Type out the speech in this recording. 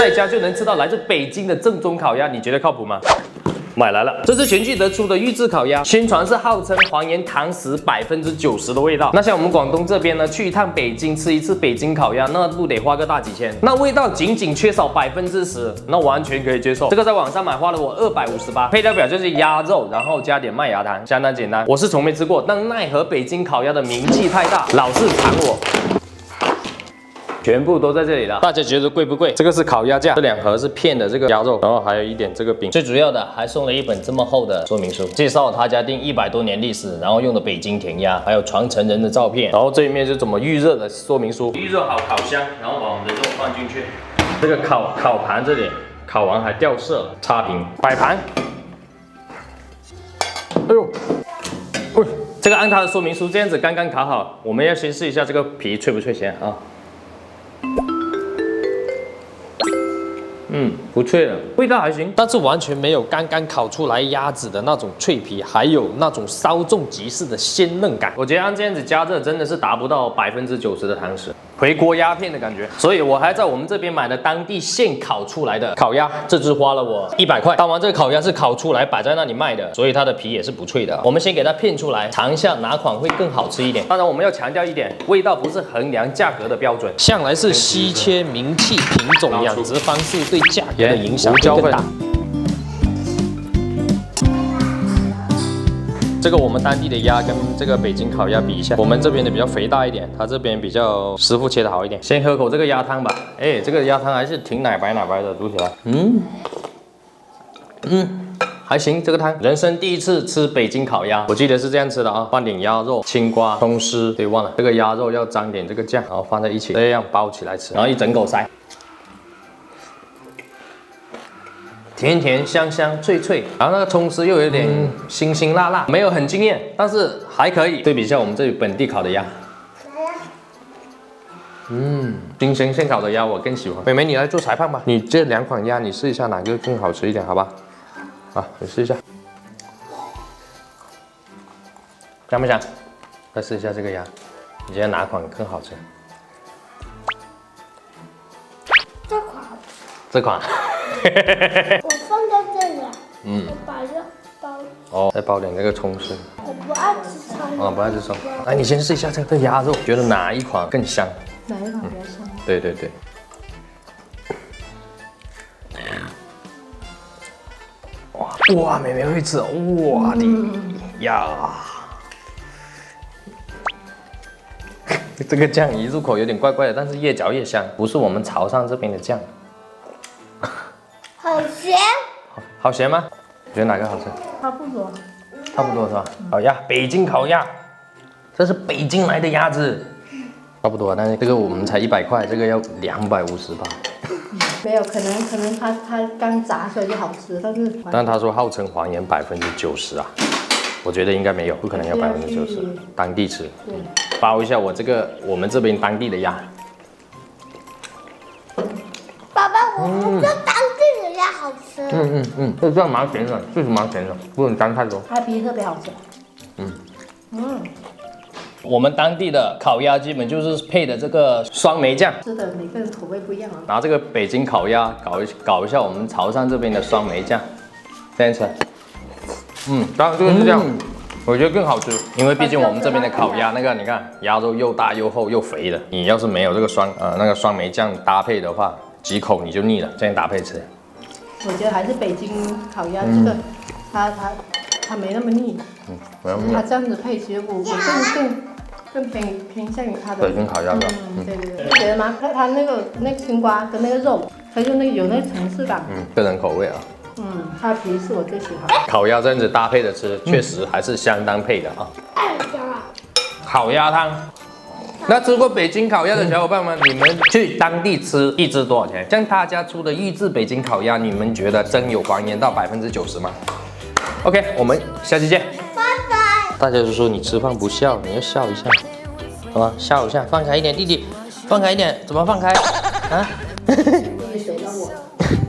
在家就能吃到来自北京的正宗烤鸭，你觉得靠谱吗？买来了，这是全聚德出的预制烤鸭，宣传是号称还原堂食90%的味道。那像我们广东这边呢，去一趟北京吃一次北京烤鸭，那不得花个大几千？那味道仅缺少10%，那完全可以接受。这个在网上买花了我258，配料表就是鸭肉，然后加点麦芽糖，相当简单。我是从没吃过，但奈何北京烤鸭的名气太大，老是缠我。全部都在这里了，大家觉得贵不贵？这个是烤鸭架，这2盒是片的这个鸭肉，然后还有一点这个饼，最主要的还送了一本这么厚的说明书，介绍他家店100多年历史，然后用的北京甜鸭，还有传承人的照片，然后这一面是怎么预热的说明书，预热好烤箱，然后把我们的肉放进去，这个烤盘这里烤完还掉色，插平摆盘，哎呦，喂，这个按它的说明书这样子刚刚烤好，我们要先试一下这个皮脆不脆先啊。不脆了，味道还行，但是完全没有刚刚烤出来鸭子的那种脆皮，还有那种稍纵即逝的鲜嫩感。我觉得按这样子加热真的是达不到90%的堂食，回锅鸭片的感觉。所以我还在我们这边买了当地现烤出来的烤鸭，这只花了我100块。当然这个烤鸭是烤出来摆在那里卖的，所以它的皮也是不脆的。我们先给它片出来，尝一下哪款会更好吃一点。当然我们要强调一点，味道不是衡量价格的标准，向来是稀缺名气品种养殖方式对价格的影响会更大。这个我们当地的鸭跟这个北京烤鸭比一下，我们这边的比较肥大一点，它这边比较师傅切的好一点。先喝口这个鸭汤吧，哎，这个鸭汤还是挺奶白的，读起来，还行，这个汤。人生第一次吃北京烤鸭，我记得是这样吃的啊，放点鸭肉、青瓜、葱丝，对，忘了这个鸭肉要沾点这个酱，然后放在一起，这样包起来吃，然后一整口塞。甜甜香香脆脆，然后那个葱丝又有点辛辛辣辣，没有很惊艳，但是还可以。对比一下我们这里本地烤的鸭，新鲜现烤的鸭我更喜欢。美美，你来做裁判吧，你这2款鸭你试一下哪个更好吃一点，好吧？啊，你试一下，香不香？再试一下这个鸭，你觉得哪款更好吃？这款。我放在这里，我把肉包。哦，再包点这个葱丝。我不爱吃葱。啊，不爱吃葱。来，你先试一下这个鸭肉，觉得哪一款更香？哪一款比较香？对。哇，美美会吃，哇的呀！这个酱一入口有点怪怪的，但是越嚼越香，不是我们潮汕这边的酱。好咸。好咸吗？你觉得哪个好吃？差不多。差不多是吧？烤鸭，北京烤鸭，这是北京来的鸭子，差不多。但是这个我们才100块，这个要258。没有，可能它刚炸出来就好吃，但他说号称还原90%啊，我觉得应该没有，不可能有90%，当地吃。对，包一下我们这边当地的鸭。爸爸，我觉得当地的鸭好吃。这样蛮咸的，确实蛮咸的，不能沾太多。它皮特别好吃。我们当地的烤鸭基本就是配的这个酸梅酱，是的，每个人口味不一样啊。拿这个北京烤鸭搞一下我们潮汕这边的酸梅酱，这样吃。当然这个是这样，我觉得更好吃，因为毕竟我们这边的烤鸭那个你看鸭肉又大又厚又肥的，你要是没有这个酸梅酱搭配的话，几口你就腻了，这样搭配吃。我觉得还是北京烤鸭这个，它没那么腻。没那么腻。它这样子配，其实我更偏向于它的北京烤鸭的。对，你觉得吗？它那个青瓜跟那个肉，它就有那个层次感。个人口味啊。它的皮是我最喜欢的。烤鸭这样子搭配着吃，确实还是相当配的啊。烤鸭汤。那吃过北京烤鸭的小伙伴们，你们去当地吃一只多少钱？像他家出的预制北京烤鸭，你们觉得真有还原到90%吗 ？OK， 我们下期见，拜拜。大家就说你吃饭不笑，你要笑一下，好吧？笑一下，放开一点，弟弟，放开一点，怎么放开啊？